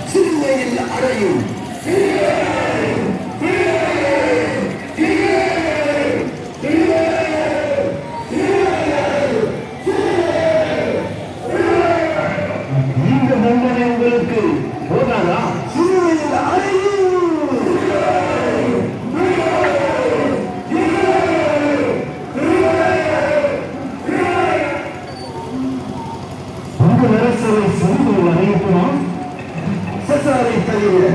சிலுவையில் அடையும். இந்த தண்டனை உங்களுக்கு போதாதா? சிலுவையில் அடையும். உங்கள் அரசரை சிலுவையில் அடையட்டுமா? சசாரை தவிர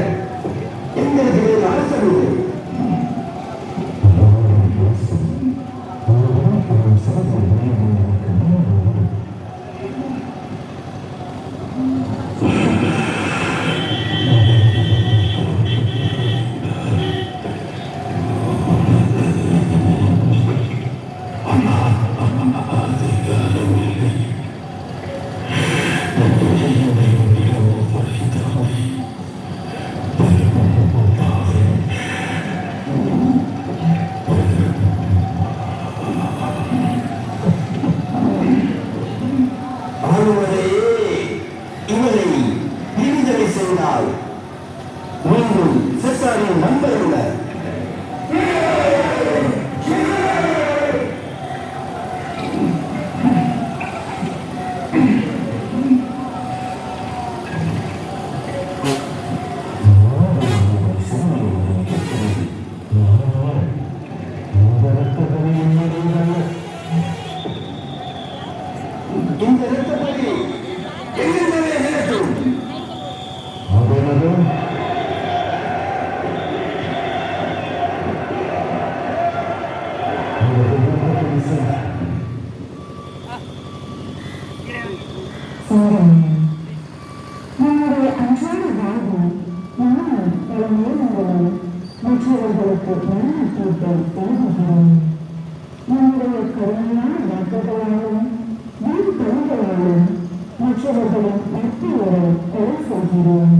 எங்களுக்கு அரசர் இல்லை. நம்முடைய அன்றாட வாழ்வில் நானும் பல நேரங்களில் மற்றவர்களுக்கு ஞானத்தீர்ப்பை எழுதுகிறோம். நம்முடைய கருமையான வாக்குகளாலும் வீண் பணிகளாலும் மற்றவர்களின் நட்புகளை கொலை செய்கிறோம்.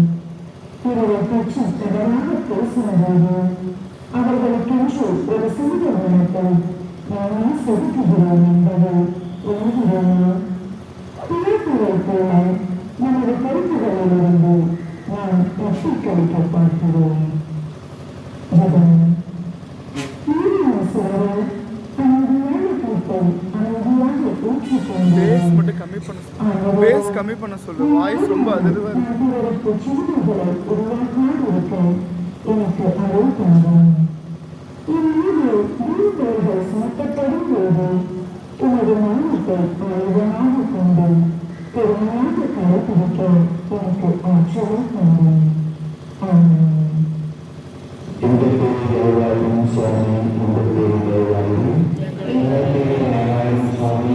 பிறரை பற்றி தவறாக பேசுவதோடு அவர்களுக்கென்று ஒரு சிறிய உணத்தை நானே செதுக்குகிறோம் என்பதை எழுதுகிறோம். பிழைப்புரை போல நமது பொறுப்புகளிலிருந்து நாம் தப்பிக் கழிக்க பார்க்கிறோம். சிலரை அமைதியான கூட்டை அமைதியாக ஊற்றிக்கொண்டு சிறுமைகளை உருவாக்காதிருக்க எனக்கு அருள் தந்தோம். இம்மீது வீண்பெயர்கள் சுமத்தப்படும் போது உமது நாமத்தை ஆயுதமாக கொண்டு பெருமையாக கடைபிடிக்க எனக்கு ஆற்றலை தந்தோம். இந்த பேரும் சுவாமி இந்த பேரும் சுவாமி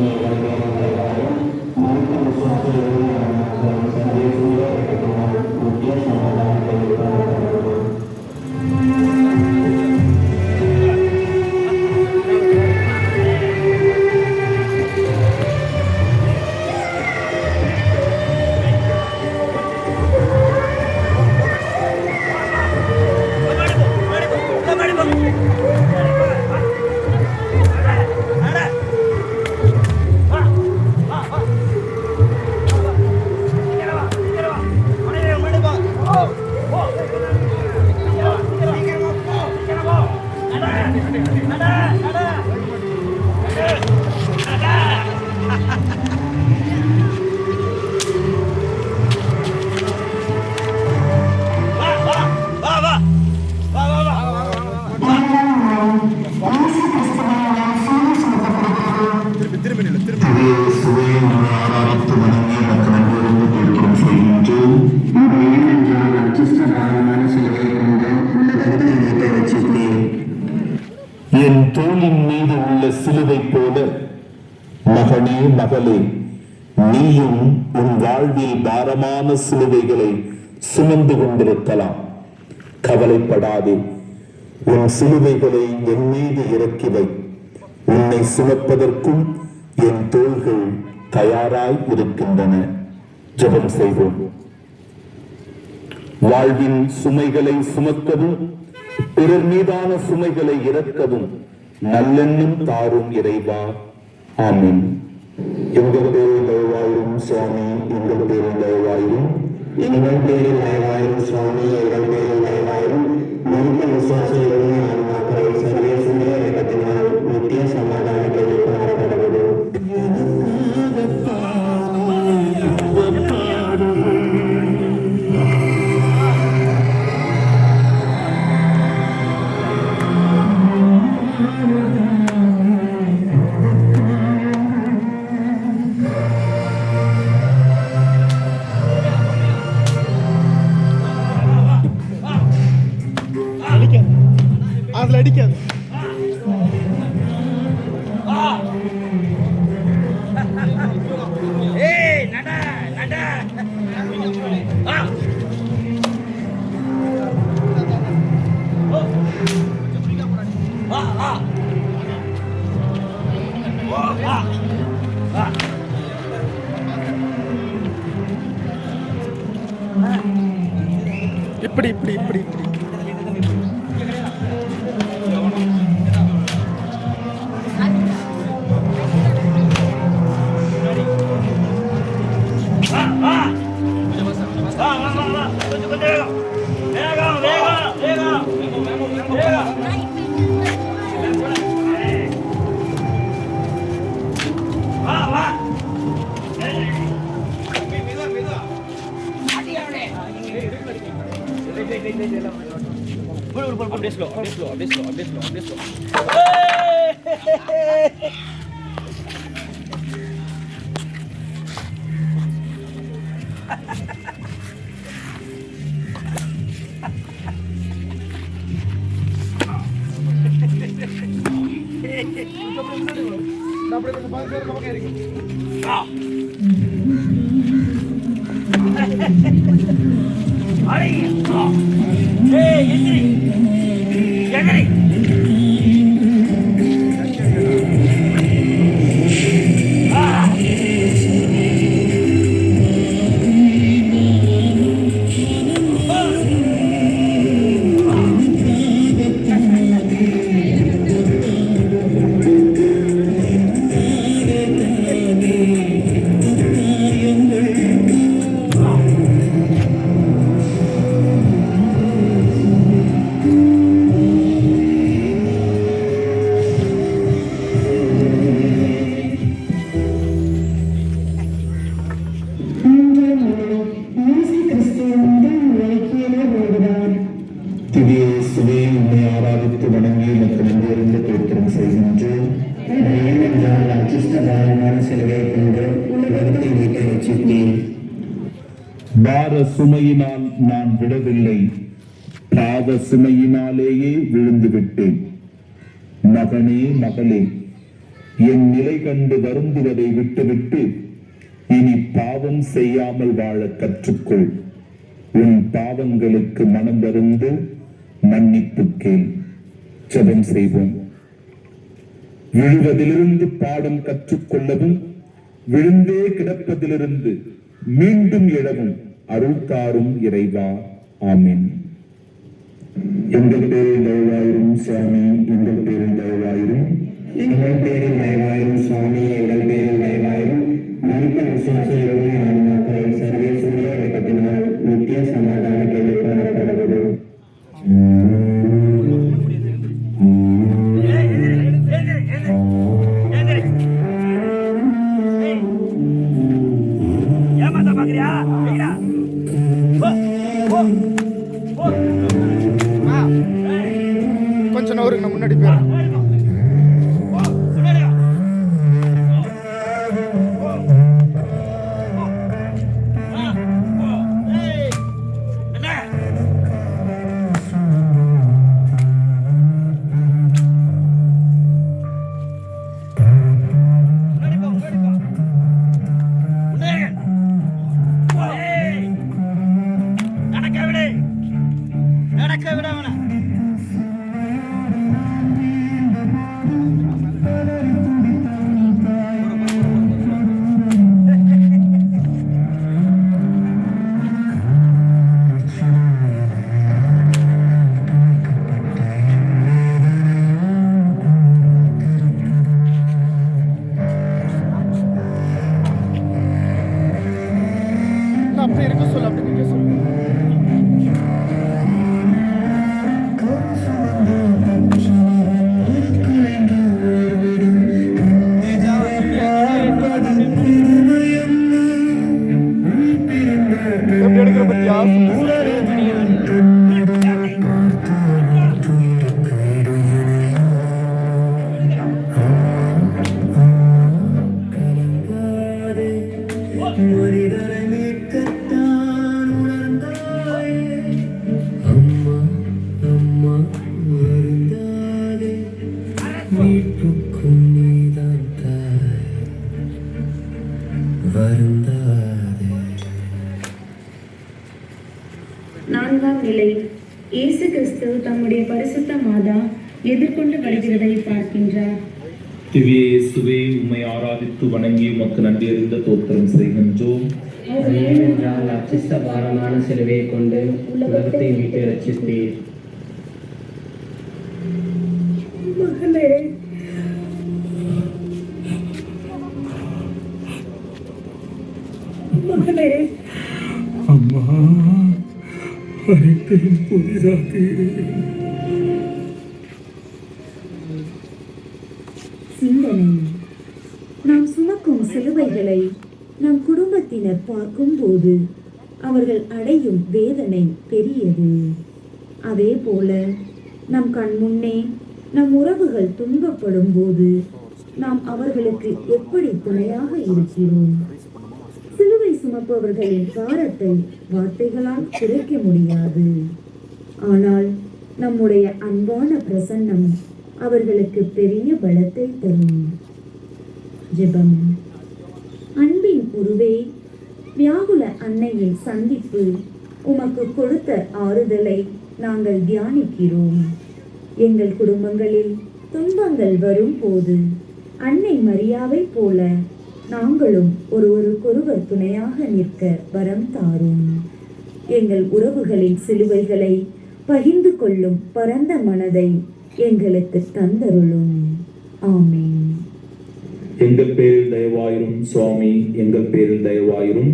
என் தோளின் மீது உள்ள சிலுவை போல மகனே மகளே, நீயும் உன் வாழ்வில் பாரமான சிலுவைகளை சுமந்து கொண்டிருக்கலாம். கவலைப்படாதே, உன் சிலுவைகளை என் மீது இறக்கி வை. உன்னை சுமப்பதற்கும் என் தோள்கள் தயாராய் இருக்கின்றன. ஜெபம் செய்வோம். வாழ்வின் சுமைகளை சுமக்கவும் பிறர் மீதான சுமைகளை இறக்கவும் நல்லெண்ணம் தாரும் இறைவா. ஆமென். எங்கள் பேரில் தயவாயிரும் சுவாமி, எங்கள் பேரில் தயவாயிரும். எங்கள் பேரில் தயவாயிரும் சுவாமி, எங்கள் பேரில் தயவாயிரும். மனித விசுவாசிகளுடைய ஆன்மாக்களை சர்வேசுடைய இரக்கத்தினால் நித்திய சமாதான கேள்விப்படப்படுவது. அதுல அடிக்காது. இப்படி இப்படி இப்படி இப்படி பார சுமையினால் நான் விடவில்லை, பாவ சுமையினாலேயே விழுந்து விட்டேன். மகனே மகளே, என் நிலை கண்டு வருந்துவதை விட்டுவிட்டு இனி பாவம் செய்யாமல் வாழ கற்றுக்கொள். உன் பாவங்களுக்கு மனம் வருந்து மன்னிப்பு கேள். ஜெபம் செய்வோம். விழுவதிலிருந்து பாடம் கற்றுக்கொள்ளவும், விழுந்தே கிடப்பதிலிருந்து மீண்டும் எழவும் அருள் தாரும் இறைவா. ஆமென். எங்கள் பேரில் தயவாயிரும் சுவாமி, எங்கள் பேரில் தயவாயிரும். எங்கள் பேரில் தயவாயிரும் சுவாமி, எங்கள் பேரில் தயவாயிரும். மனித விசுவாசிகளுடைய ஆன்மாக்களை சர்வேசுடைய இரக்கத்தினால் நித்திய சமாதான கேள்விப்படப்படுவது. கொஞ்சம் நவருக்கு நான் முன்னாடி போயிடுறேன். நான்காம் நிலை. இயேசு கிறிஸ்து தம்முடைய பரிசுத்த மாதா எதிர்கொண்டு வருகிறதை பார்க்கின்றார். திவ்ய இயேசுவே, உம்மை ஆராதித்து வணங்கி உமக்கு நன்றி அறிந்த தோத்திரம் செய்கின்றோம். ஏனென்றால் அச்சிஷ்ட பாரமான சிலுவையை கொண்டு உலகத்தை மீட்டு ரட்சித்தீர். அம்மா, அனைத்தையும் புதிதாக்குகிறேன். சிந்தனை. நாம் சுமக்கும் சிலுவைகளை நம் குடும்பத்தினர் பார்க்கும் போது அவர்கள் அடையும் வேதனை பெரியது. அதே போல நம் கண் முன்னே நம் உறவுகள் துன்பப்படும் போது நாம் அவர்களுக்கு எப்படி துணையாக இருக்கிறோம்? சிலுவை சுமப்பவர்களின் பாரத்தை வார்த்தைகளால் குறைக்க முடியாது. ஆனால் நம்முடைய அன்பான பிரசன்னம் அவர்களுக்கு பெரிய பலத்தை தரும். ஜெபம். அன்பின் உருவே, வியாகுல அன்னையின் சந்திப்பு உமக்கு கொடுத்த ஆறுதலை நாங்கள் தியானிக்கிறோம். எங்கள் குடும்பங்களில் துன்பங்கள் வரும்போது அன்னை மரியாவை போல நாங்களும் ஒருவருக்கொருவர் துணையாக நிற்க வரம் தாரும். எங்கள் உறவுகளின் சிலுவைகளை பகிர்ந்து கொள்ளும் பரந்த மனதை எங்களுக்கு தந்தருளும். ஆமென். எங்கள் பேரில் தயவாயிரும் சுவாமி, எங்கள் பேரில் தயவாயிரும்.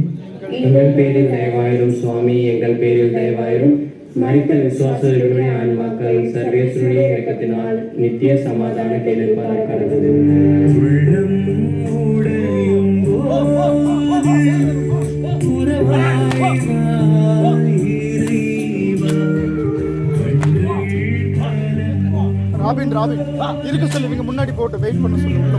எங்கள் பேரில் தயவாயிரும் சுவாமி, எங்கள் பேரில் தயவாயிரும். மரித்த விசுவாசர்களுடைய ஆன்மாக்கள் சர்வேஸ்வருடைய இயக்கத்தினால் நித்திய சமாதானத்தை எதிர்பார்க்க கடவுது. ராபின் ராபின் இருக்க சொல்லி இவங்க முன்னாடி போட்டு வெயிட் பண்ண சொல்லி உள்ள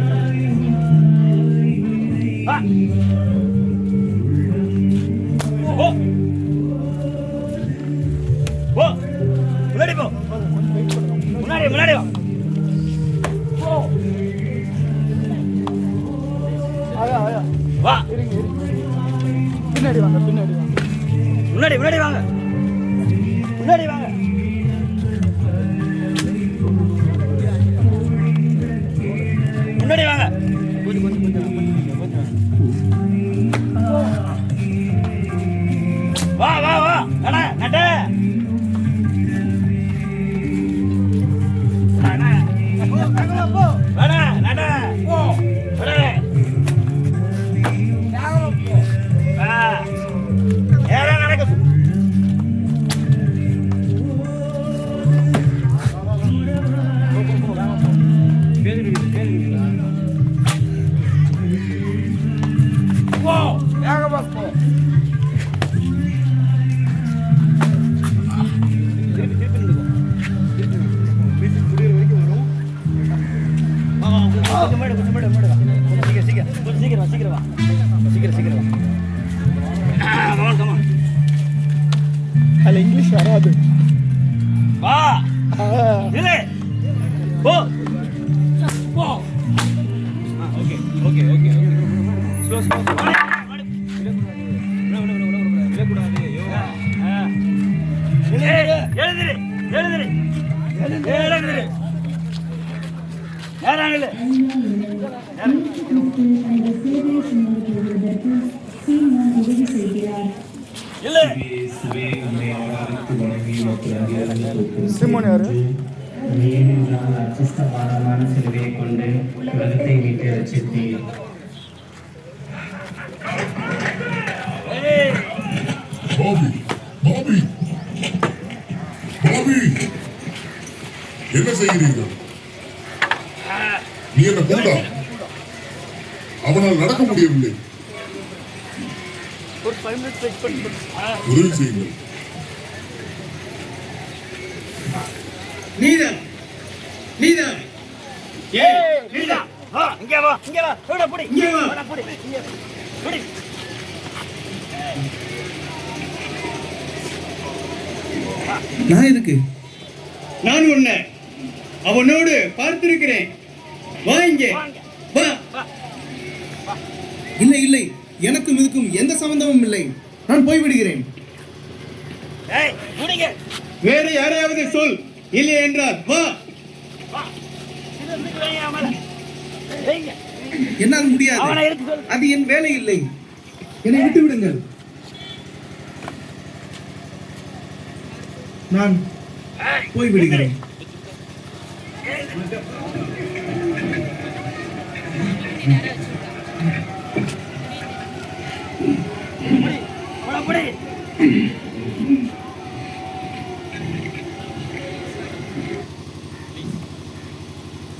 முன்னாடி போ, முன்னாடி முன்னாடி வா. ஆயா ஆயா வா, இருங்க இருங்க, பின்னாடி வாங்க பின்னாடி வாங்க, முன்னாடி முன்னாடி வாங்க, முன்னாடி வாங்க. முன்னாடி வாங்க. வா வா வா, நட நட. அதில் இங்கிலீஷ் வராது. வா இல்லை போ போ. Okay okay okay, slow slow. எழுதுரு எழுதுரு எழுதுரு. யாராங்களே இல்லை சிம்மன் யாரு? ஏனென்றால் அச்சிஷ்ட பாரமான சிலுவையை கொண்டு உலகத்தை மீட்டு ரட்சித்தீர். பாபி பாபி பாபி, என்ன செய்கிறீர்கள்? நீ என்ன கூடா? அவனால் நடக்க முடியவில்லை. ஒரு 5 minutes வெயிட் பண்ணி உதவி செய்யுங்கள். நீதான் நீதான் ஏய் நீடா வா இங்க வா ஓட புடி இங்க வா. ஓட புடி இங்க புடி நான் எதுக்கு? நான் உன்னை அவனோடு பார்த்திருக்கிறேன். வா இங்கே வா. இல்லை இல்லை, எனக்கும் இதுக்கும் எந்த சம்பந்தமும் இல்லை. நான் போய்விடுகிறேன். ஏய் புடிங்க வேறு யாரையாவது சொல், இல்லை என்றால் வா. வா இது வந்து வைங்க மேல வைங்க என்னால் அவனை முடியாது. எடுத்து சொல் அது என் வேலை இல்லை. என்னை விட்டு விடுங்கள். நான் போய்விடுகிறேன். ஓட புடி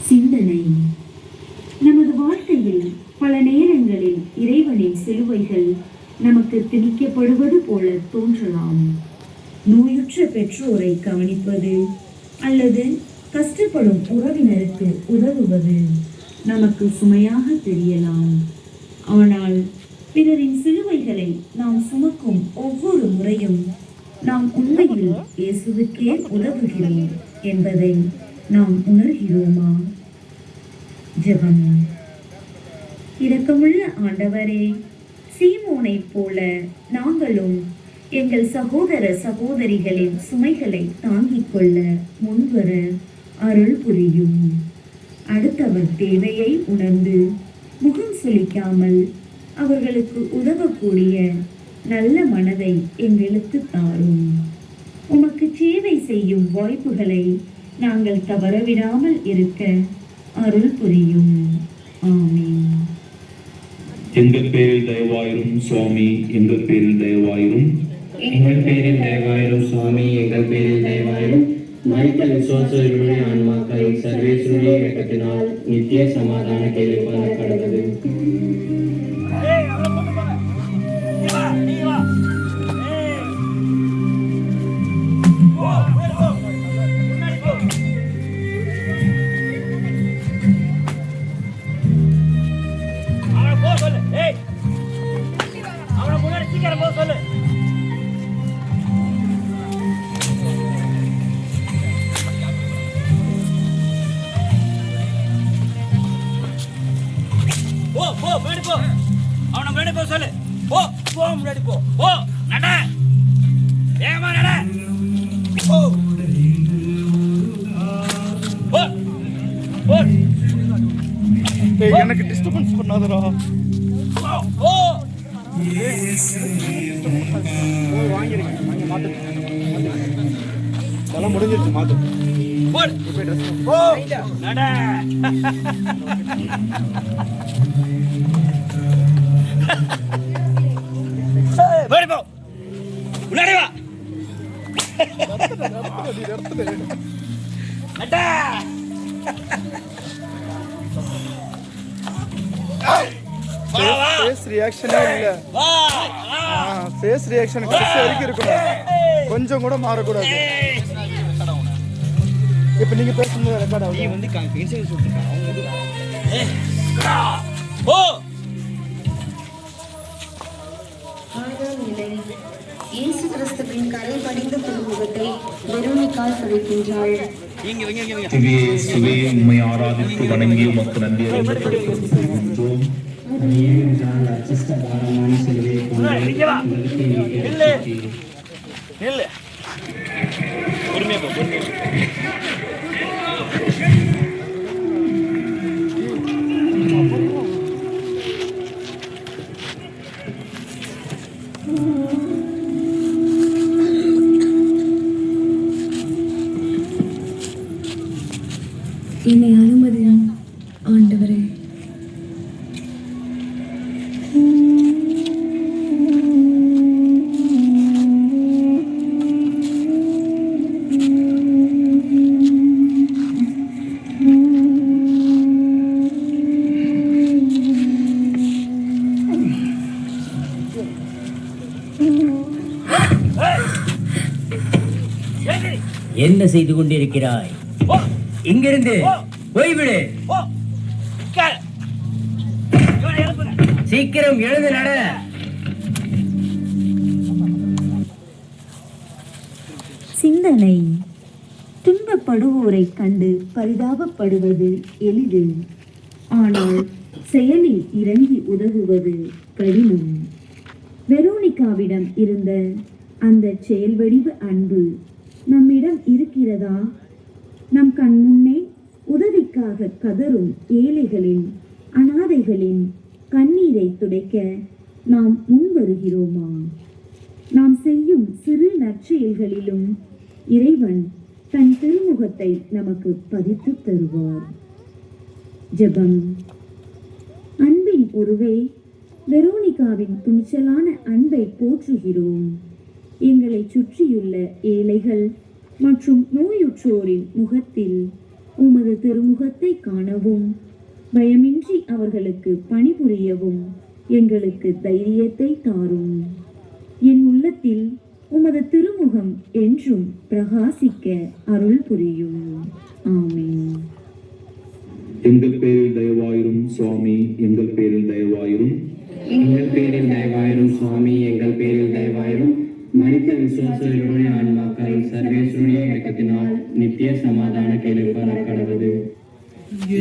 சிந்தனை. நமது வாழ்க்கையில் பல நேரங்களில் இறைவனின் சிலுவைகள் நமக்கு திணிக்கப்படுவது போல தோன்றலாம். நோயுற்ற பெற்றோரை கவனிப்பது அல்லது கஷ்டப்படும் உறவினருக்கு உதவுவது நமக்கு சுமையாக தெரியலாம். ஆனால் பிறரின் சிலுவைகளை நாம் சுமக்கும் ஒவ்வொரு முறையும் நாம் உண்மையில் இயேசுவுக்கே உதவுகிறோம் என்பதை நாம் உணர்கிறோமா? ஜெபம். இரக்கமுள்ள ஆண்டவரே, சீமோனைப் போல நாங்களும் எங்கள் சகோதர சகோதரிகளின் சுமைகளை தாங்கிக் கொள்ள முன்வர அருள் புரியும். அடுத்தவர் தேவையை உணர்ந்து முகம் சுளிக்காமல் அவர்களுக்கு உதவக்கூடிய நல்ல மனதை எங்களுக்கு தாரும். உமக்கு சேவை செய்யும் வாய்ப்புகளை நாங்கள் தவறவிடாமல் இருக்க அருள் புரியும். ஆமென். எங்கள் பேரில் தயவாயிரும் சுவாமி, எங்கள் பேரில் தயவாயிரும். எங்கள் பேரில் தயவாயிரும் சுவாமி, எங்கள் பேரில் தயவாயிரும். மரித்த விசுவாசர்களுடைய ஆன்மாக்கள் சர்வேஸ்வருடைய இரக்கத்தினால் நித்திய சமாதான கேள்விப்பான கடவுது. ஏய் அவளை கொண்டு போங்க இங்க வா நீ வா ஏய் போ போ முன்னாடி போ அவளை போ சொல்லு ஏய் அவளை முன்னாடி சீக்கிரம் போ சொல்லு போ முன்னாடி போ அவனை முன்னாடி போ சொல்லு போ போ முன்னாடி போ போ நட ஏமா நட போ போ போ எனக்கு டிஸ்டர்பன்ஸ் பண்ணாதடா. போ போ வாங்கிருக்கேன், வாங்கி மாத்து. அதெல்லாம் முடிஞ்சிருச்சு, மாத்து. போ போ நட முன்னாடி போ முன்னாடி வா நட ஃபேஸ் ரியாக்ஷனே இல்ல. வா ஃபேஸ் ரியாக்ஷன் கடைசி வரைக்கும் இருக்கணும், கொஞ்சம் கூட மாறக்கூடாது. இப்போ நீங்க பேசும்போது ரெக்கார்ட் ஆகுது. நீ வந்து இன்சைட் சொல்லிருக்க போ ஆறாம் நிலை. இயேசு கிறிஸ்துவின் கரை படிந்த திருமுகத்தை வெரோனிக்கால் கழிக்கின்றாள். இயேசுவே, உம்மை ஆராதித்து வணங்கி உமக்கு நன்றி அறிந்த தோத்திரம் செய்கின்றோம். ஏனென்றால் அச்சஸ்த பாரமான சிலுவையை கொண்டு இங்க வா உலகத்தை இல்ல மீட்டெடுத்தீர். இல்ல பொறுமையா போ பொறுமையா என்னை அனுமதியும் ஆண்டவரே. என்ன செய்து கொண்டிருக்கிறாய்? போ இங்கிருந்து போ போய்விடு. போ உட்கார். இவனை எழுப்புங்க. சீக்கிரம் எழுந்து நட. சிந்தனை: துன்பப்படுவோரை கண்டு பரிதாபப்படுவது எளிது, ஆனால் செயலில் இறங்கி உதவுவது கடினம். வெரோனிகாவிடம் இருந்த அந்த செயல் வடிவ அன்பு நம்மிடம் இருக்கிறதா? நம் கண் முன்னே உதவிக்காக கதரும் ஏழைகளின், அனாதைகளின் கண்ணீரை துடைக்க நாம் முன் வருகிறோமா? நாம் செய்யும் சிறு நற்செயல்களிலும் இறைவன் தன் திருமுகத்தை நமக்கு பதித்து தருவார். ஜெபம். அன்பின் உருவே, வெரோனிகாவின் துணிச்சலான அன்பை போற்றுகிறோம். எங்களை சுற்றியுள்ள ஏழைகள் மற்றும் நோயுற்றோரின் முகத்தில் உமது திருமுகத்தை காணவும், பயமின்றி அவர்களுக்கு பணிபுரியவும் எங்களுக்கு தைரியத்தை தாரும். என் உள்ளத்தில் உமது திருமுகம் என்றும் பிரகாசிக்க அருள் புரியும். ஆமென். எங்கள் பேரில் தயவாயிரும் சுவாமி, எங்கள் பேரில் தயவாயிரும். எங்கள் பேரில் தயவாயிரும் சுவாமி, எங்கள் பேரில் தயவாயிரும். மரித்த விசுவாசிகளுடைய ஆன்மாக்கள் சர்வேஸ்வருடைய இயக்கத்தினால் நித்திய சமாதான கேள்விப்பட கடவுது.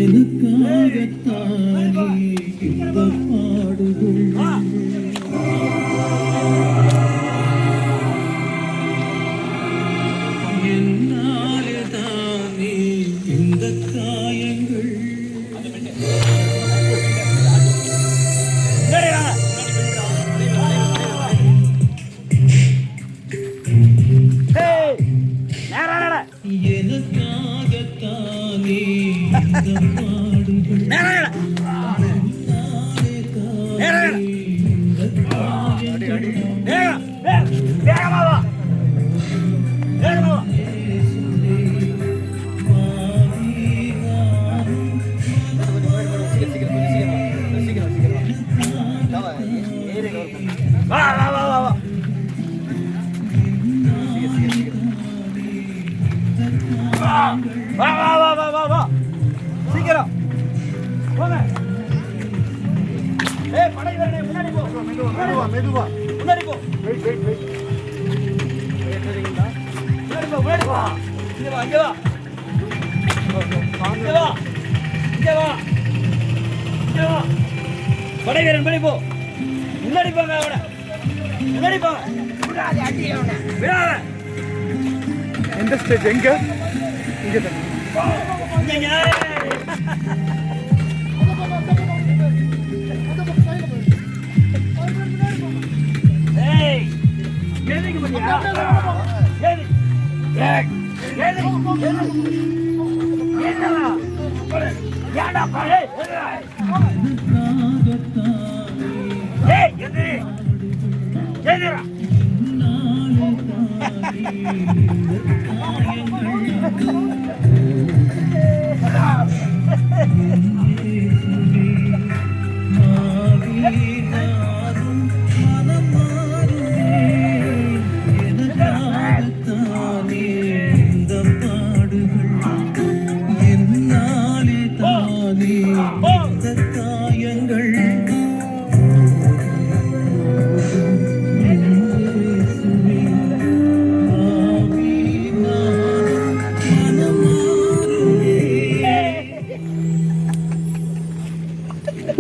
எனக்காகத்தானே இந்த பாடுகள், என்னாலே தானே இந்த காயங்கள். எனக்காகத்தானே இந்த பாடுகள், சீக்கிரம் போங்க. படை வீரனே, முன்னாடி போ. மெதுவா முன்னாடி போ. Wait wait wait. முன்னாடி போ, முன்னாடி போ. இங்க வா, இங்க வா. இங்க வா, இங்க வா, இங்க வா. படை வீரன் முன்னாடி போ. முன்னாடி போங்க, அவனை முன்னாடி போங்க. விடாத, அடி அவனை விடாத. எந்த ஸ்டேஜ்? எங்க? இங்க தான். இங்க. ஏய், எதுக்கு பத்தியா? ஏய், ஏய், என்னடா? ஏடா பாரு. ஏய், எது? எதுடா?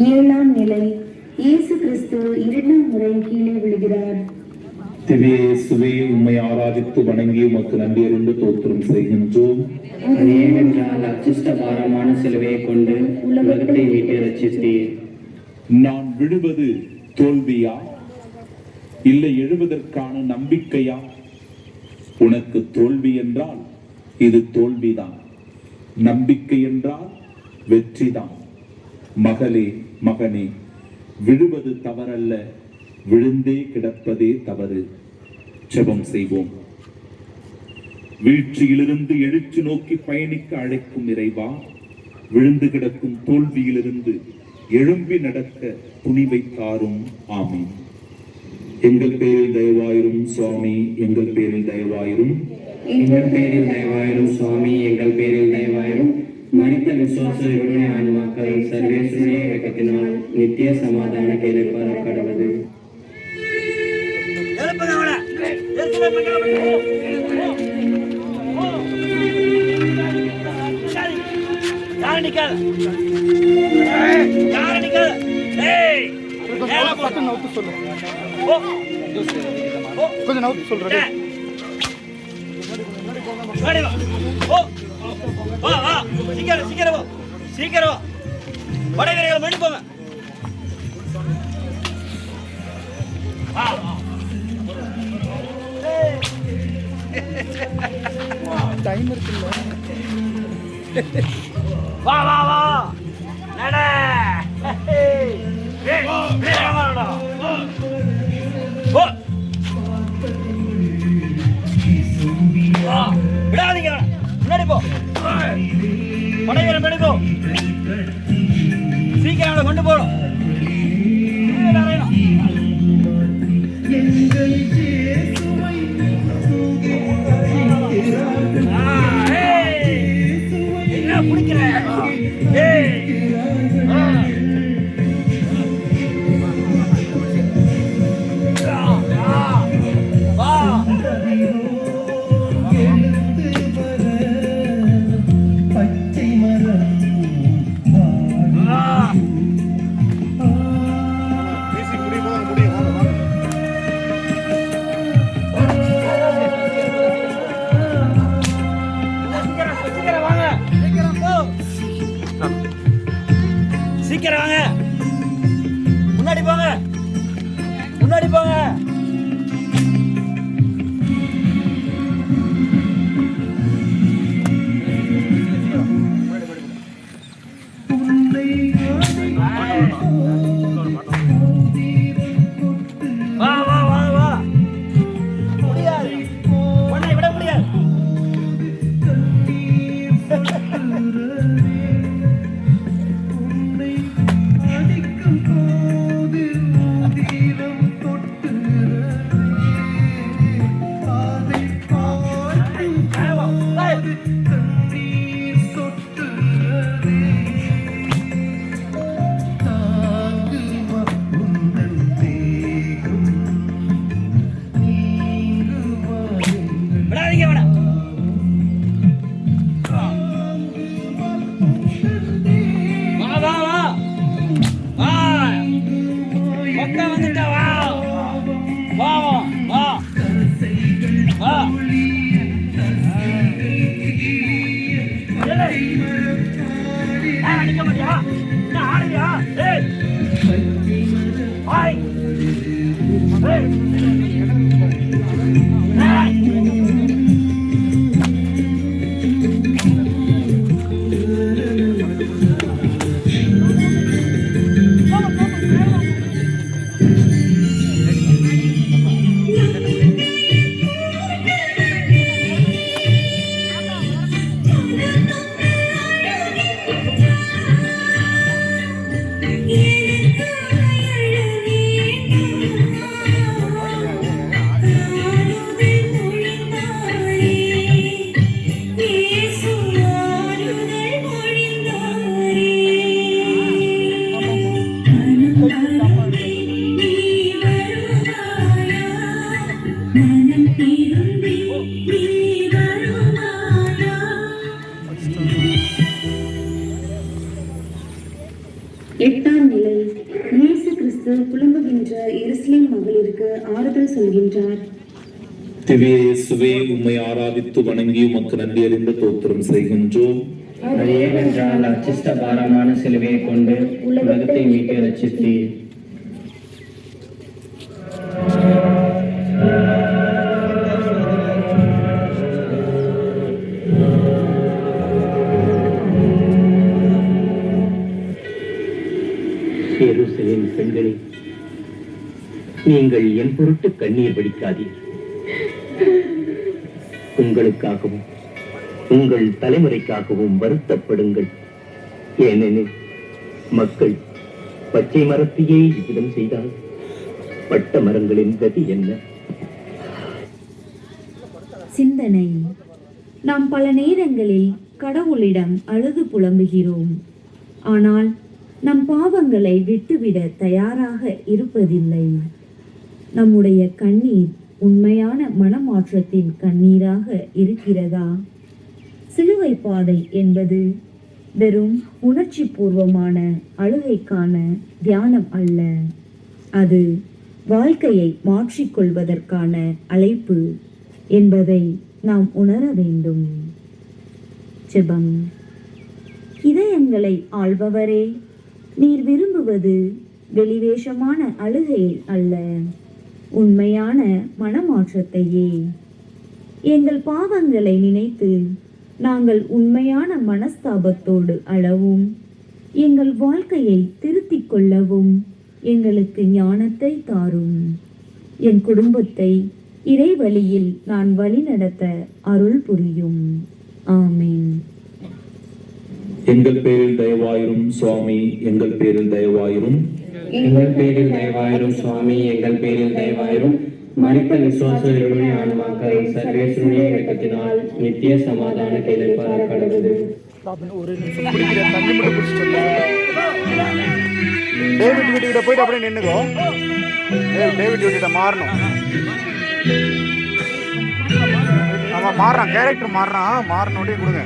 ஏழாம் நிலை. இயேசு கிறிஸ்து இரண்டாம் முறை கீழே விழுகிறார். திவ்ய இயேசுவே, உம்மை ஆராதித்து வணங்கி உமக்கு நன்றியறிந்து தோத்திரம் செய்கின்றோம். அது ஏனென்றால் அச்சிஷ்ட பாரமான சிலுவையை கொண்டு உலகத்தை மீட்டு ரட்சித்தீர். நான் விழுவது தோல்வியா, இல்லை எழுவதற்கான நம்பிக்கையா? உனக்கு தோல்வி என்றால் இது தோல்விதான், நம்பிக்கை என்றால் வெற்றிதான். மகளே, மகனே, விழுவது தவறல்ல, விழுந்தே கிடப்பதே தவறு. ஜெபம் செய்வோம். வீழ்ச்சியிலிருந்து எழுச்சி நோக்கி பயணிக்க அழைக்கும் இறைவா, விழுந்து கிடக்கும் தோல்வியிலிருந்து எழும்பி நடக்க துணிவை தாரும். ஆமீன். எங்கள் பேரில் தயவாயிரும் சுவாமி, எங்கள் பேரில் தயவாயிரும். எங்கள் பேரில் தயவாயிரும் சுவாமி, எங்கள் பேரில் தயவாயிரும். மனித விசுவாசருடைய ஆன்மாக்கள் சர்வேஸ்வருடைய இயக்கத்தினால் நித்திய சமாதான கேள்விப்பார கடவுது. எழுப்புங்க அவனை. எழுப்புங்க அவனை. யாரும் நிக்காத. யாரும் நிக்காத. ஏய், கொஞ்சம் நவுத்து சொல்லு. கொஞ்சம் நவுத்து சொல்றேன். வாடி வா. ஓ, வா வா. சீக்கிரம் சீக்கிரம் வா. சீக்கிரம் வா. வடகரைகளை மணி போங்க. வா வா. டைம் இருக்குல்ல. வா வா வா. நட. ஏய், வாடா. ஓ. விடாதீங்க, முன்னாடி போ. படைகளை மெடுக்கோ. சீக்கிரம் அவனை கொண்டு போகணும். என்ன பிடிக்கிற? சீக்கிரம் வாங்க. முன்னாடி போங்க. முன்னாடி போங்க. வா வா வா வா. முடியாது. உன்னை விட முடியாது. விடாதீங்க அவனை. வா வா வா வா. பக்கம் வந்துட்டா வா. வா வா வா வா. அடிக்க மாட்டியா? என்ன ஆடுறியா? ஏய், ஹாய். ஏய், எட்டாம் நிலை. இயேசு கிறிஸ்து புலம்புகின்ற எருசலேம் மகளிருக்கு ஆறுதல் சொல்கின்றார். திவ்ய இயேசுவே, உம்மை ஆராதித்து வணங்கி உமக்கு நன்றி அறிந்து தோத்திரம் செய்கின்றோம். அது ஏனென்றால் அச்சிஷ்ட பாரமான சிலுவையை கொண்டு உலகத்தை மீட்டு ரட்சித்தீர். எருசலேம் பெண்களே, நீங்கள் என் பொருட்டு கண்ணீர் வடிக்காதீர். உங்களுக்காகவும் உங்கள் தலைமுறைக்காகவும் வருத்தப்படுங்கள். ஏனெனில் மக்கள் பச்சை மரத்தையே இவ்விதம் செய்தால் பட்ட மரங்களின் கதி என்ன? சிந்தனை. நாம் பல நேரங்களில் கடவுளிடம் அழுது புலம்புகிறோம். ஆனால் நம் பாவங்களை விட்டுவிட தயாராக இருப்பதில்லை. நம்முடைய கண்ணீர் உண்மையான மனமாற்றத்தின் கண்ணீராக இருக்கிறதா? சிலுவை பாதை என்பது வெறும் உணர்ச்சி பூர்வமான அழுகைக்கான தியானம் அல்ல. அது வாழ்க்கையை மாற்றிக்கொள்வதற்கான அழைப்பு என்பதை நாம் உணர வேண்டும். ஜெபம். இதயங்களை ஆள்பவரே, நீர் விரும்புவது வெளிவேஷமான அழுகையை அல்ல, உண்மையான மனமாற்றத்தையே. எங்கள் பாவங்களை நினைத்து நாங்கள் உண்மையான மனஸ்தாபத்தோடு அழவும், எங்கள் வாழ்க்கையை திருத்திக் கொள்ளவும் எங்களுக்கு ஞானத்தை தாரும். என் குடும்பத்தை இறைவழியில் நான் வழிநடத்த அருள் புரியும். ஆமென். எங்கள் பேரில் தயவாயிரும் சுவாமி, எங்கள் பேரில் தயவாயிரும். எங்கள் பேரில் தயவாயிரும் சுவாமி, எங்கள் பேரில் தயவாயிரும். மரித்த விசுவாசர்களுடைய ஆன்மாக்கள் சர்வேஸ்வருடைய இரக்கத்தினால் நித்திய சமாதானத்தை எதிர்பார கடவுது. ஒரு நிமிஷம் குடிக்கிற தண்ணி மட்டும் குடிச்சிட்டு வந்தேன். டேவிட் வீட்டுக்கிட்ட போயிட்டு அப்படியே நின்னுக்கோ. டேவிட் வீட்டுக்கிட்ட மாறணும். அவன் மாறுறான், கேரக்டர் மாறுறான். மாறினோடே கொடுங்க.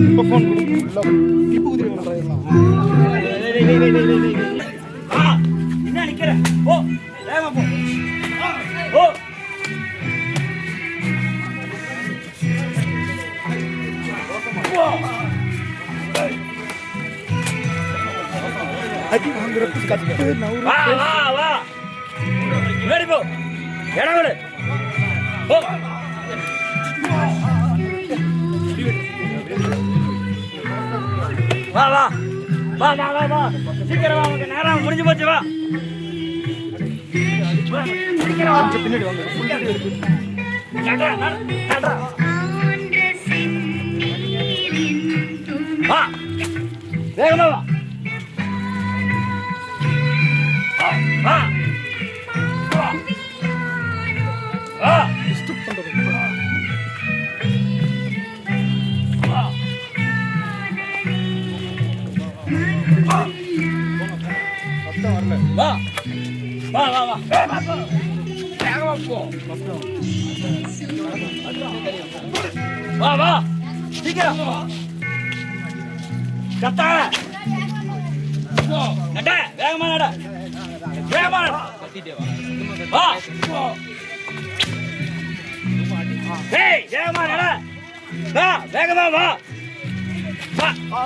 இப்போ ஃபோன் கொடுங்க. இப்போ உதிரி என்ன நிக்கிற? ஓ வேகமா போ. ஓ அடி வாங்குற கட்டு நவுறு. வா வா வா. முன்னாடி போ. இடம் விடு. போ. வா வா வா வா வா வா. சீக்கிரம் வா, உனக்கு நேரம் முடிஞ்சு போச்சு. வா சீக்கிரம் வா. பின்னாடி வாங்க. நடடா நடடா. வா வேகமா வா. வா வா. டிஸ்டர்ப் பண்றது. வா வா வா வா. வேகமா போ. வா வா சீக்கிரம். கத்தா நட, வேகமா நட, வேகமா நட. வா ஏய் வேகமா நட. வா வேகமா வா. வா வா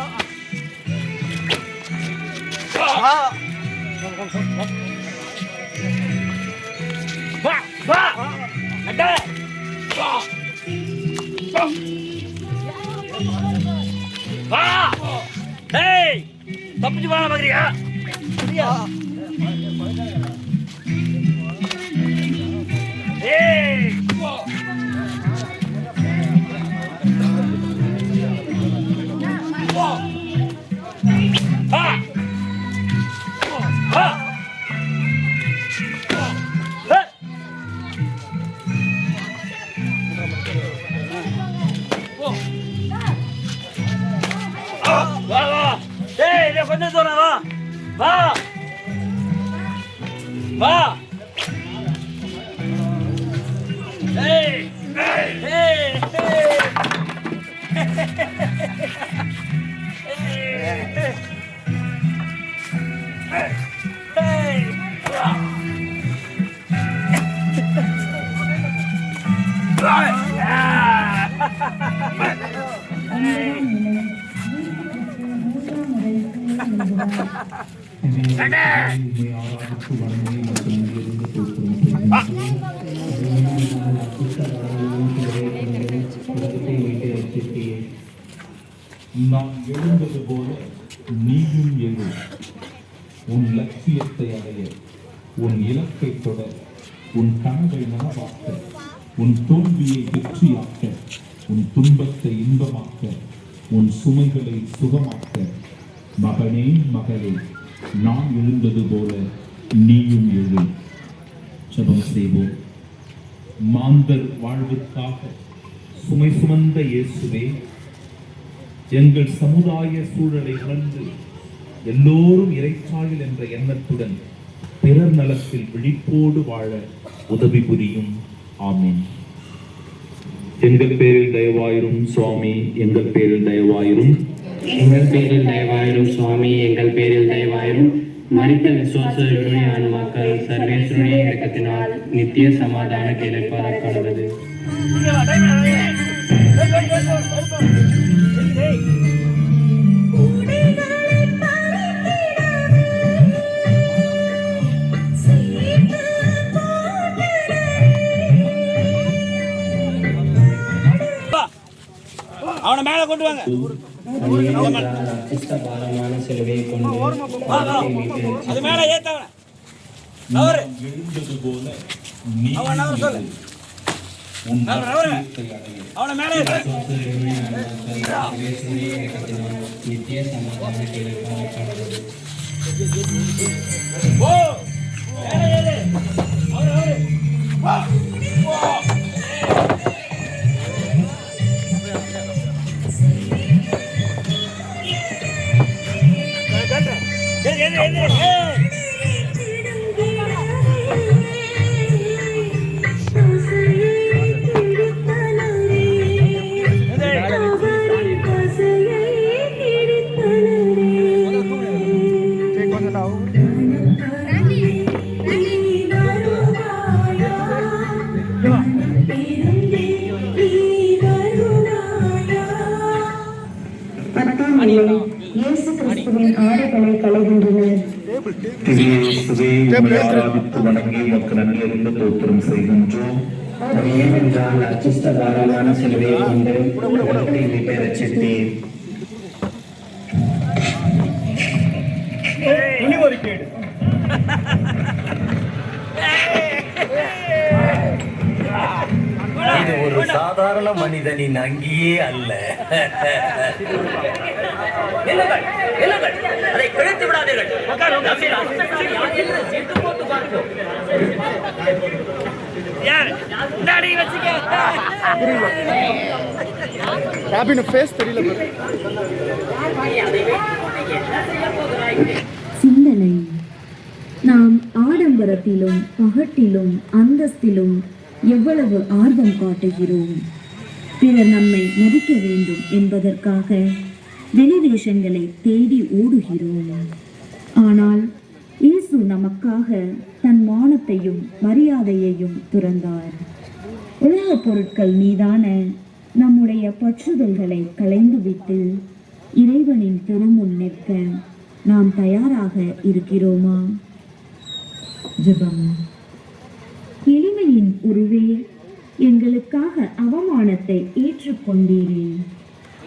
வா நட. வா வா. ஏய் தப்பிச்சு போன பாக்குறியா? ஏய் வா வா வா. வா வா. ஏய் இத கொஞ்சம் தூரம் வா. வா வா. ஏய் ஏய் ஏய். ஏய் வா. நான் எழுந்தது போல நீயும் எழு. உன் லட்சியத்தை அடைய, உன் இலக்கை தொட, உன் கனவை நனவாக்க, உன் தோல்வியை வெற்றியாக்க உன் துன்பத்தை இன்பமாக்க, உன் சுமைகளை சுகமாக்க, மகனே மகளே, நான் எழுந்தது போல நீயும் எழு. ஜெபம் செய்வோம். மாந்தர் வாழ்வுக்காக சுமை சுமந்த இயேசுவே, எங்கள் சமுதாய சூழலை உணர்ந்து எல்லோரும் இறைச்சாயில் என்ற எண்ணத்துடன் பிறர் நலத்தில் விழிப்போடு வாழ உதவி புரியும். ஆமீன். எங்கள் பேரில் தயவாயிரும் சுவாமி, எங்கள் பேரில் தயவாயிரும். எங்கள் பேரில் தயவாயிரும் சுவாமி, எங்கள் பேரில் தயவாயிரும். மரித்த விசுவாசருடைய ஆன்மாக்கள் சர்வேஸ்வருடைய இரக்கத்தினால் நித்திய சமாதான கேளைப்பார கடவுது. அவனை மேல கொண்டு வாங்க. அச்சிஷ்ட பாரமான சிலுவையை கொண்டு அது மேல ஏத்தவன அவரு எழுந்தது போல அவன் அவர் சொல்லு அவனை மேல நித்திய சமாதான கேளைப்பார கடவுது. ஓ மேல ஏறு அவரு வா வா இயேசு கிறிஸ்துவின் ஆடைகளை களைகின்றனர். வணங்கி மக்கள் நன்றியறிந்து தோத்திரம் செய்கின்றோம். அது ஏனென்றால் அச்சிஷ்ட பாரமான சிலுவையை கொண்டு உலகத்தை மீட்டு ரட்சித்தீர். இது ஒரு சாதாரண மனிதனின் அங்கியே அல்ல. அதை கிழித்து விடாதீர்கள். சிந்தனை. நாம் ஆடம்பரத்திலும் பகட்டிலும் அந்தஸ்திலும் எவ்வளவு ஆர்வம் காட்டுகிறோம். பிறர் நம்மை மதிக்க வேண்டும் என்பதற்காக வெளிவேஷங்களை தேடி ஓடுகிறோம். ஆனால் இயேசு நமக்காக தன் மானத்தையும் மரியாதையையும் துறந்தார். உலகப் பொருட்கள் மீதான நம்முடைய பற்றுதல்களை களைந்துவிட்டு இறைவனின் திருமுன் நிற்க நாம் தயாராக இருக்கிறோமா? ஜெபம். எளிமையின் உருவே, எங்களுக்காக அவமானத்தை ஏற்றுக்கொண்டீரே.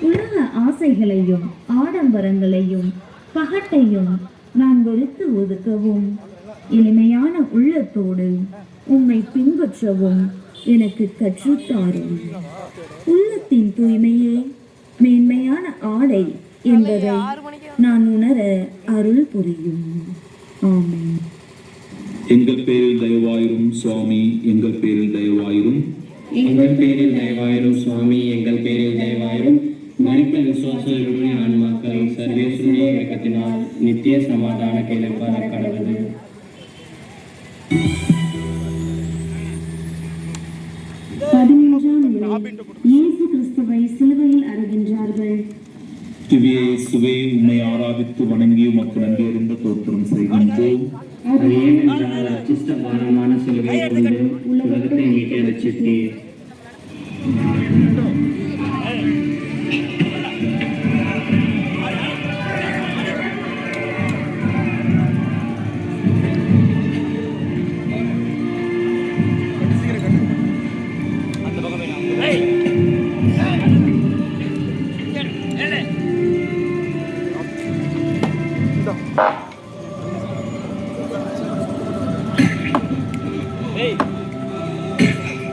உலக ஆசைகளையும் ஆடம்பரங்களையும் பகட்டையும் நான் வெறுத்து ஒதுக்கவும், எளிமையான உள்ளத்தோடு உம்மை பின்பற்றவும் எனக்கு கற்றுத்தாரும். உள்ளத்தின் தூய்மையே மேன்மையான ஆடை என்பதை நான் உணர அருள் புரியும். ஆமென். எங்கள் பேரில் தயவாயிரும் சுவாமி, எங்கள் பேரில் தயவாயிரும். எங்கள் பேரில் தயவாயிரும் சுவாமி, எங்கள் பேரில் தயவாயிரும். மரித்த விசுவாசருடைய ஆன்மாக்கள் சர்வேஸ்வருடைய இரக்கத்தினால் நித்திய சமாதான கேளைப்பார கடவுது. இயேசு கிறிஸ்துவை சிலுவையில் அறைகின்றார்கள். திவ்ய இயேசுவே, உம்மை ஆராதித்து வணங்கி உமக்கு நன்றி அறிந்த தோத்திரம் செய்கின்றோம். அது ஏனென்றால் அச்சிஷ்ட பாரமான சிலுவையை கொண்டு உலகத்தை மீட்டு ரட்சித்தீர்.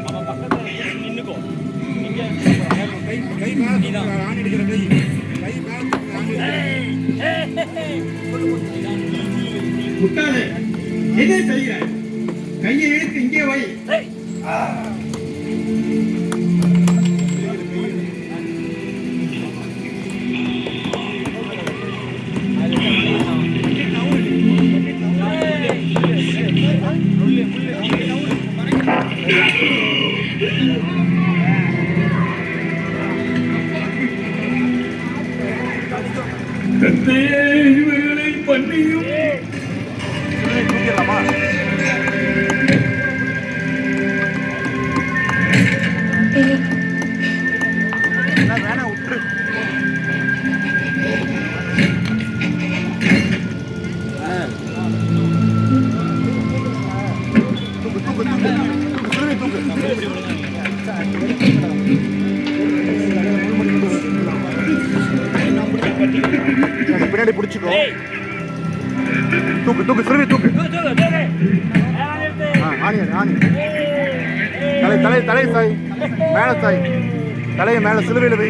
அவன் பக்கத்துல நின்னுக்கோ. நீதான். ஆணி எடுக்கிற கை கை முட்டாளே, எதை செய்கிறாய்? கையை எடுத்து இங்கே வை. இவர்களை பண்ணியும் தூக்கிடலாமா? வேணாம் விட்டுரு. தூக்கு தூக்கு தூக்கு தூக்கு பின்னாடி பிடிச்சிக்கோ. தூக்கு தூக்கு சுருவி தூக்கு. ஆணி ஆணி தலை தலை தலை சாய் மேல சாய் தலையை மேல சிலுவையில் வை.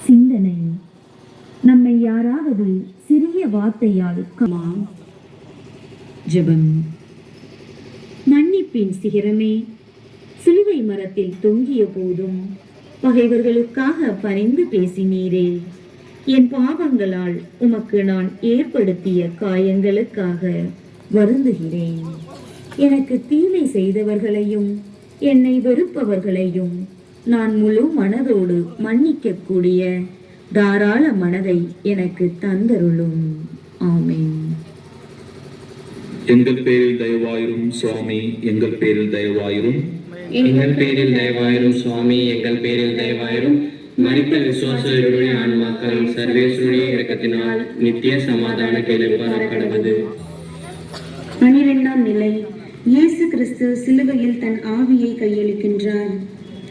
சிந்தனை. நம்மை யாராவது சிறிய வார்த்தையால் ஜெபம். மன்னிப்பின் சிகரமே, சிலுவை மரத்தில் தொங்கிய போதும் பகைவர்களுக்காக பரிந்து பேசினீரே. என் பாவங்களால் உமக்கு நான் ஏற்படுத்திய காயங்களுக்காக வருந்துகிறேன். எனக்கு தீமை செய்தவர்களையும் என்னை வெறுப்பவர்களையும் நான் முழு மனதோடு மன்னிக்கக்கூடிய தாராள மனதை எனக்கு தந்தருளும். ஆமென். எங்கள் பேரில் தயவாயிரும் சுவாமி, எங்கள் பேரில் தயவாயிரும். எங்கள் பேரில் தயவாயிரும் சுவாமி, எங்கள் பேரில் தயவாயிரும். மரித்த விசுவாசருடைய ஆன்மாக்கள் சர்வேஸ்வருடைய இரக்கத்தினால் நித்திய சமாதான கேள்விப்பார கடவுது. 12ஆம் நிலை. இயேசு கிறிஸ்து சிலுவையில் தன் ஆவியை கையளிக்கின்றார்.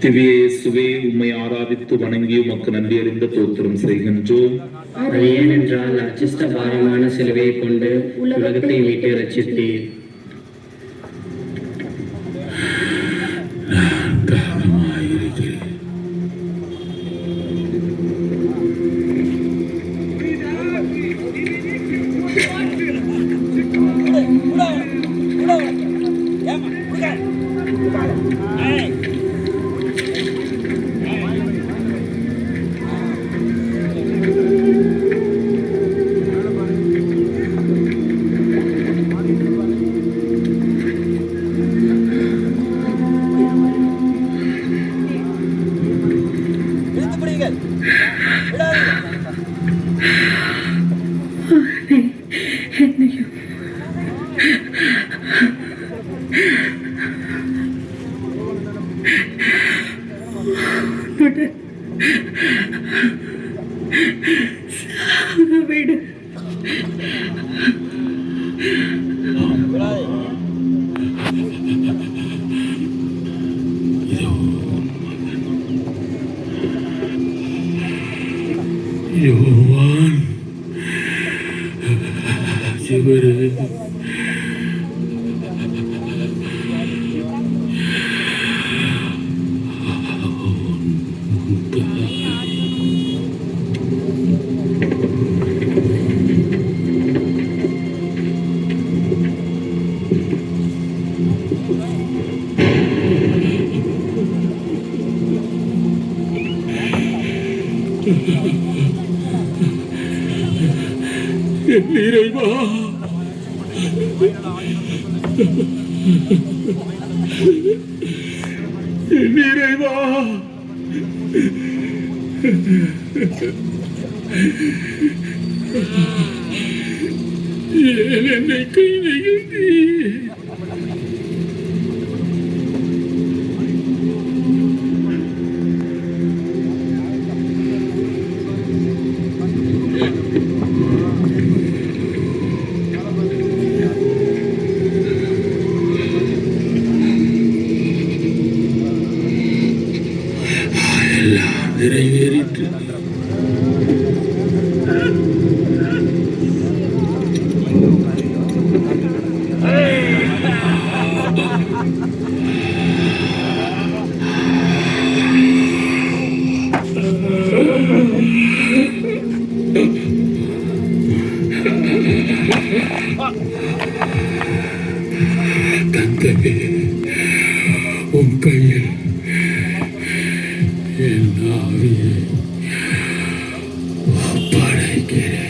திவ்ய இயேசுவே, உம்மை ஆராதித்து வணங்கி உமக்கு நன்றி அறிந்த தோத்திரம் செய்கின்றோம். அது ஏனென்றால் அச்சிஷ்ட பாரமான சிலுவையை கொண்டு உலகத்தை மீட்டு ரட்சித்தீர். யோவான் என் இறைவா, என் இறைவா, ஏன் என்னை கை நெகிழ்த்தி எல்லாம் நிறைவேறிற்று. தந்தையே, உன் கையில் என் ஆவியை ஒப்படைக்கிறேன்.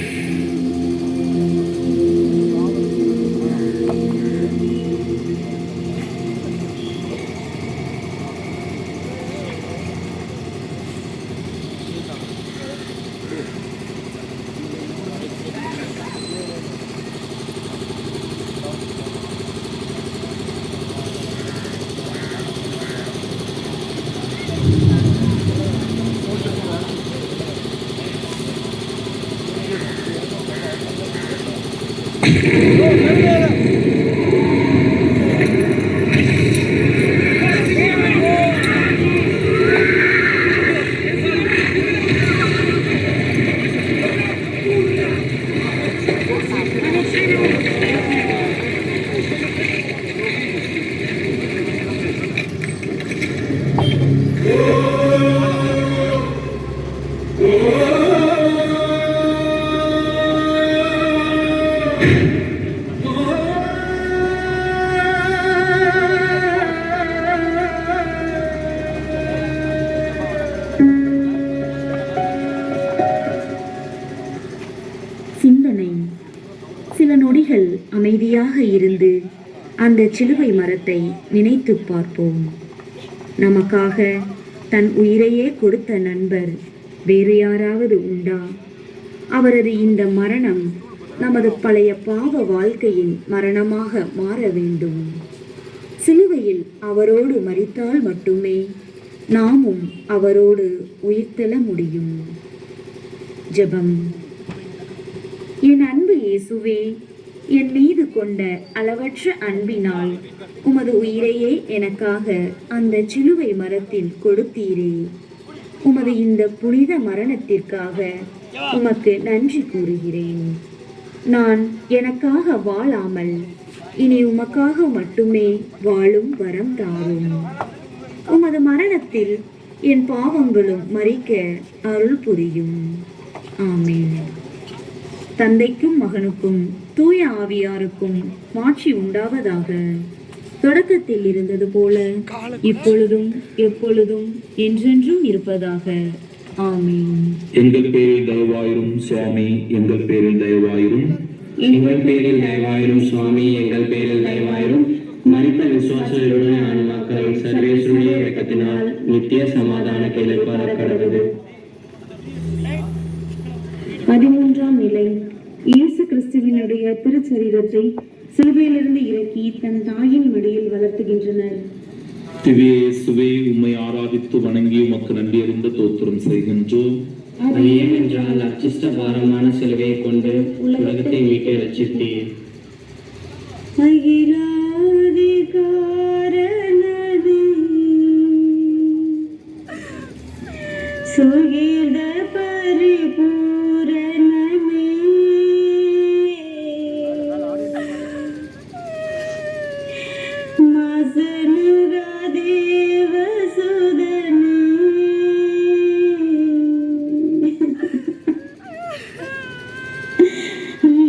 சிந்தனை. சில நொடிகள் அமைதியாக இருந்து அந்த சிலுவை மரத்தை நினைத்து பார்ப்போம். நமக்காக தன் உயிரையே கொடுத்த நண்பர் வேறு யாராவது உண்டா? அவரது இந்த மரணம் நமது பழைய பாவ வாழ்க்கையின் மரணமாக மாற வேண்டும். சிலுவையில் அவரோடு மரித்தால் மட்டுமே நாமும் அவரோடு உயிர்த்தெழ முடியும். ஜெபம். என் அன்பு இயேசுவே, என் மீது கொண்ட அளவற்ற அன்பினால் உமது உயிரையே எனக்காக அந்த சிலுவை மரத்தில் கொடுத்தீரே. உமது இந்த புனித மரணத்திற்காக உமக்கு நன்றி கூறுகிறேன். நான் எனக்காக வாழாமல் இனி உமக்காக மட்டுமே வாழும் வரம் தாரும். உமது மரணத்தில் என் பாவங்களும் மறிக்க அருள் புரியும். ஆமென். தந்தைக்கும் மகனுக்கும் தூய ஆவியாருக்கும் மாட்சி உண்டாவதாக. தொடக்கத்தில் இருந்தது போல இப்பொழுதும் எப்பொழுதும் என்றென்றும் இருப்பதாக. ஆமென். எங்கள் பேரில் தயவாயிரும் சுவாமி, எங்கள் பேரில் தயவாயிரும். எங்கள் பேரில் தயவாயிரும் சுவாமி, எங்கள் பேரில் தயவாயிரும். மரித்த விசுவாசங்களுடைய ஆன்மாக்கள் சர்வேஸ்வருடைய இரக்கத்தினால் நித்திய சமாதான கேள்விப்பார கடவுது. 13ஆம் நிலை. இயேசு கிறிஸ்துவினுடைய திருச்சரீரத்தை சிலுவையிலிருந்து இறக்கி தன் தாயின் மடியில் வளர்த்துகின்றனர். திவ்ய இயேசுவே, உம்மை ஆராதித்து வணங்கி உமக்கு நன்றி அறிந்து தோத்திரம் செய்கின்றோம். அது ஏனென்றால் அச்சிஷ்ட பாரமான சிலுவையை கொண்டு உலகத்தை மீட்டு ரட்சித்தீர். சுகீத பரிபூரணமே, மசனுக தேவ சுதனே,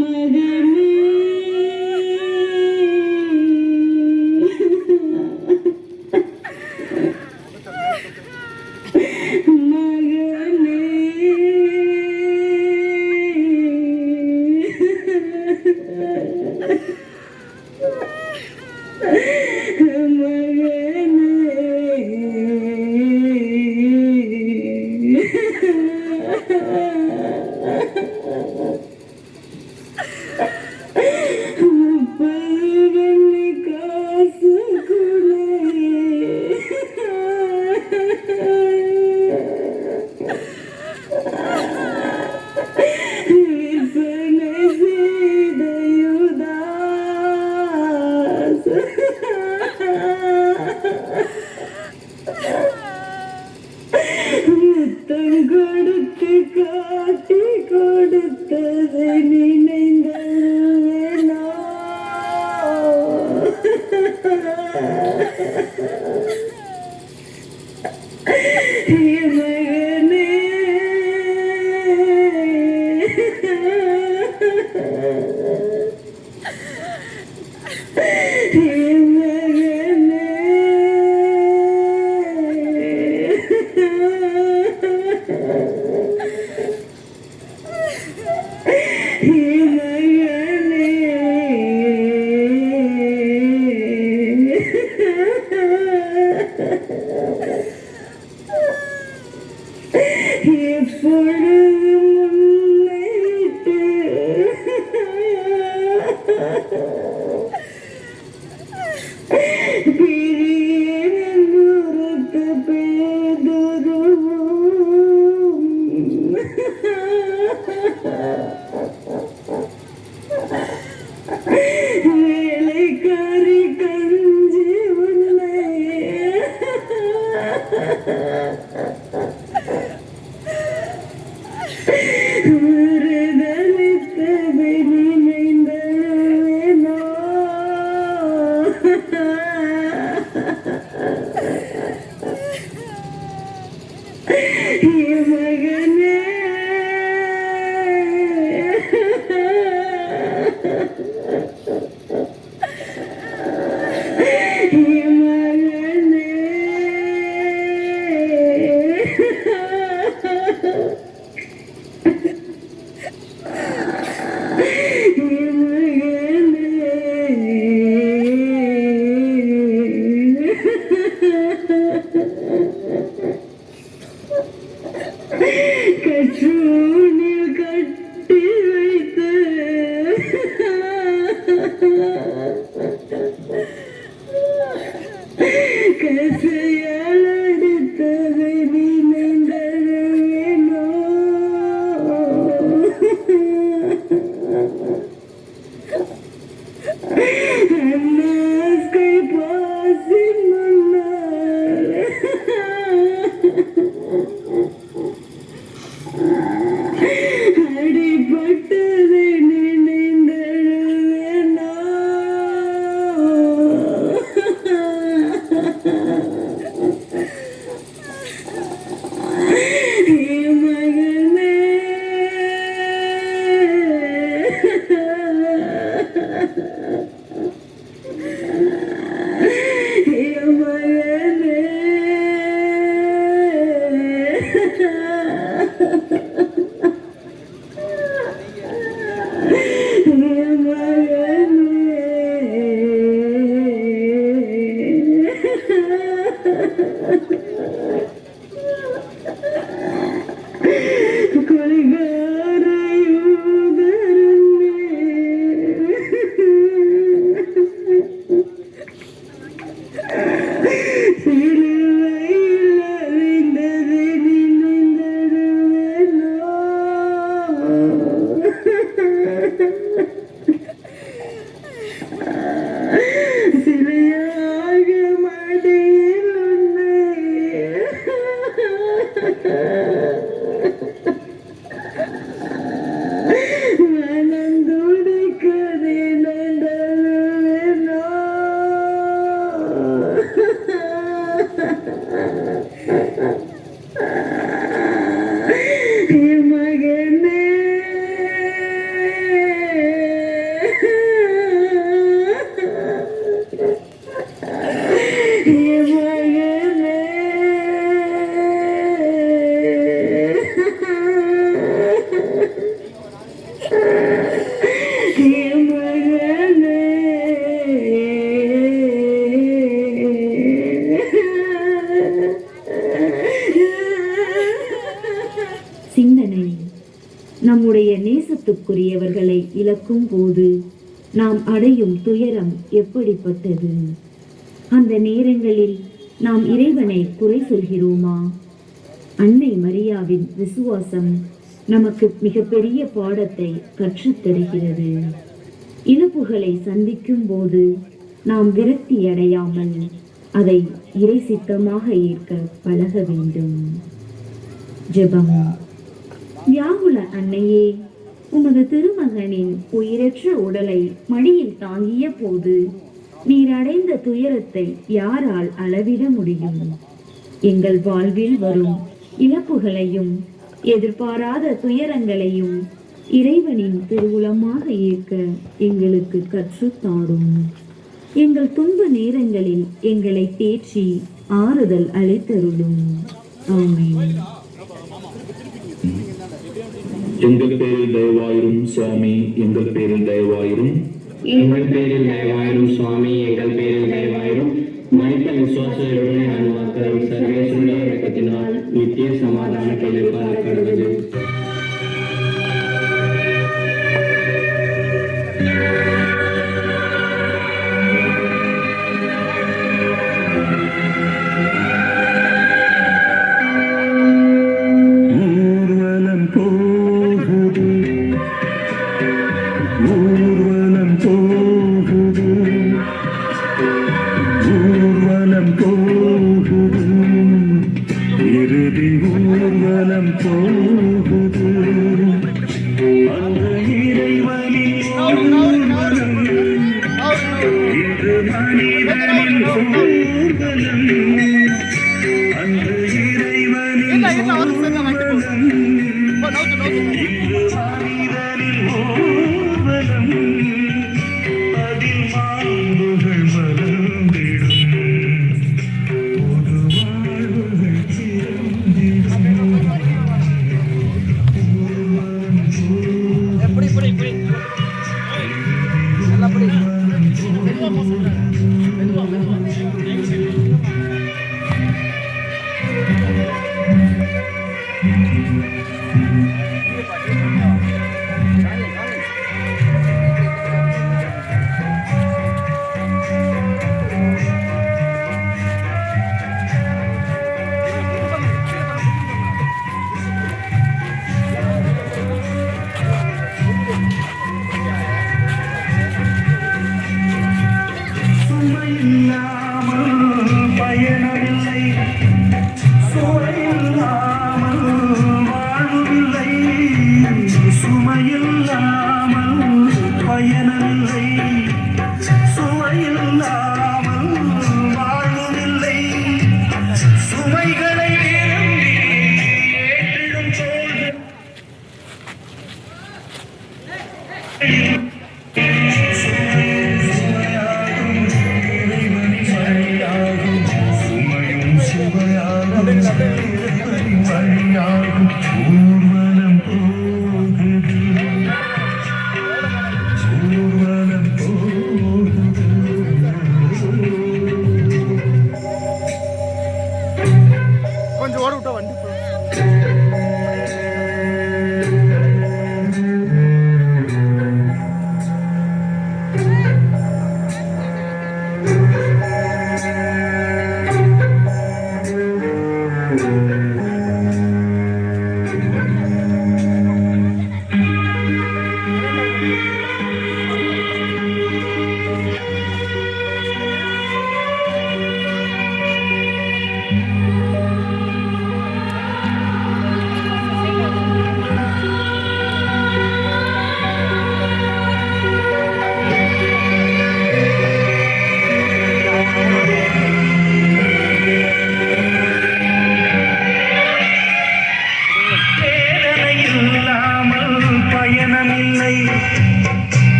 மகனே முத்தம் கொடுத்து காட்டி கொடுத்ததை நினைந்தேனோ மகனே வேலைக்காரி கஞ்சி உன்னை மறுதலித்ததை நினைந்தேனோ மகனே கற்றூனில் கட்டி வைத்த கசையால் அடித்ததை நினைந்தேனோ அன்னாஸ்கை பாசின் முன்னால் அடிபட்டதை நினைந்தேனோ மகனே சிலையாக மடியில் மனந்துடிக்கதை நடவேனோ மகனே மகனே அன்புக்குரியவர்களை இழக்கும் போது நாம் அடையும் துயரம் எப்படிப்பட்டது? அந்த நேரங்களில் நாம் இறைவனை குறை சொல்கிறோமா? அன்னை மரியாவின் விசுவாசம் நமக்கு மிகப்பெரிய பாடத்தை கற்றுத்தருகிறது. இழப்புகளை சந்திக்கும் போது நாம் விரக்தி அடையாமல் அதை இறை சித்தமாக ஏற்க பழக வேண்டும். ஜெபம். வியாகுல அன்னையே, உமது திருமகனின் உயிரற்ற உடலை மடியில் தாங்கிய போது நீர் அடைந்த துயரத்தை யாரால் அளவிட முடியும்? எங்கள் வாழ்வில் வரும் இழப்புகளையும் எதிர்பாராத துயரங்களையும் இறைவனின் திருவுளமாக ஏற்க எங்களுக்கு கற்றுத்தாரும். எங்கள் துன்ப நேரங்களில் எங்களை தேற்றி ஆறுதல் அளித்தருளும். ஆமென். எங்கள் பேரில் தயவாயிரும் சுவாமி, எங்கள் பேரில் தயவாயிரும். எங்கள் பேரில் தயவாயிரும் சுவாமி, எங்கள் பேரில் தயவாயிரும். மனித விசுவாசங்களுடைய ஆன்மாக்கள் சர்வேசுடைய இரக்கத்தினால் நித்திய சமாதான கேள்விப்பார கடவுள். சுமையாகும் இறைவனின்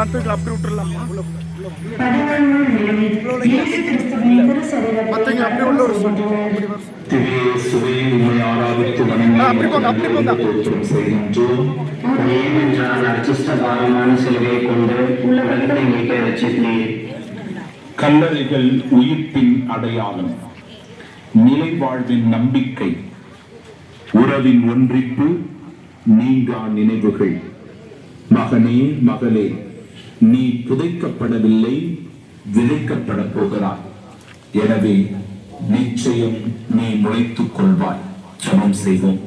மற்றவங்களை அப்படி விட்டுறலாமா உள்ள இயேசு கிறிஸ்துவின் திருச்சரீரத்தை மற்றவங்க அப்படி உள்ள ஒரு சொல்லி ஏனென்றால் அர்ச்சிஷ்டபாரமான சிலுவையை கொண்டு உலகத்தை மீட்க ரட்சித்தீர். கல்லறைகள் உயிர்ப்பின் அடையாளம், நிலை வாழ்வின் நம்பிக்கை, உறவின் ஒன்றிப்பு, நீங்கா நினைவுகள். மகனே மகளே, நீ புதைக்கப்படவில்லை, விதைக்கப்பட போகிறாய். எனவே நிச்சயம் நீ முளைத்துக் கொள்வாய். ஜெபம் செய்வோம்.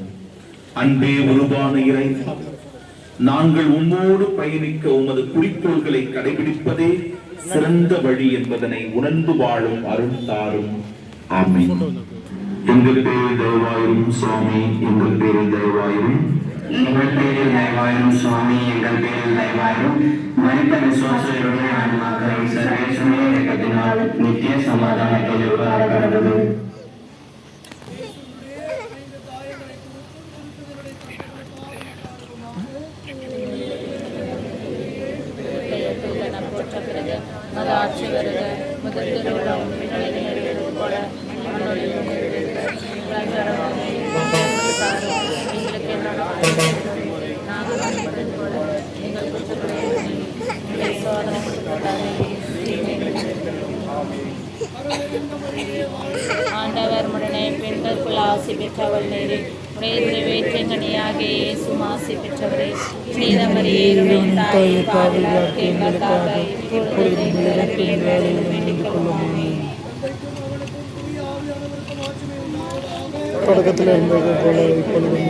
அன்பே உருவான இறைவா, நாங்கள் உம்மோடு பயணிக்க உமது குறிக்கோள்களை கடைபிடிப்பதே சிறந்த வழி என்பதனை உணர்ந்து வாழும் அருள் தாரும். ஆமென். எங்கள் பேரில் தயவாயிரும் சுவாமி, எங்கள் பேரில் தயவாயிரும். எங்கள் பேரில் தயவாயிரும் சுவாமி, எங்கள் பேரில் தயவாயிரும். மனித விசுவாசங்களுடைய ஆன்மாக்களை சர்வேஸ்வரனுடைய இரக்கத்தினால் நித்திய சமாதானத்தை கடவுள். ஆட்சி வருக, முதல் திருவிழாவும் போல எங்களுக்கு எங்கள் குற்றங்களை ஆண்டவர் உடனே பெண்களுக்குள் ஆசி பெற்றவள் நேரே, உடைய நிறைவேற்றங்கனியாகிய இயேசுவும் ஆசி பெற்றவரே. புனித மரியே தாயே, பாவிகளுக்கு எங்களுக்காக இப்பொழுது எங்கள் இறப்பின் வேளையிலும் வேண்டிக் கொள்ளுவோம். தொடக்கத்தில் இருந்தது போல இப்பொழுதும்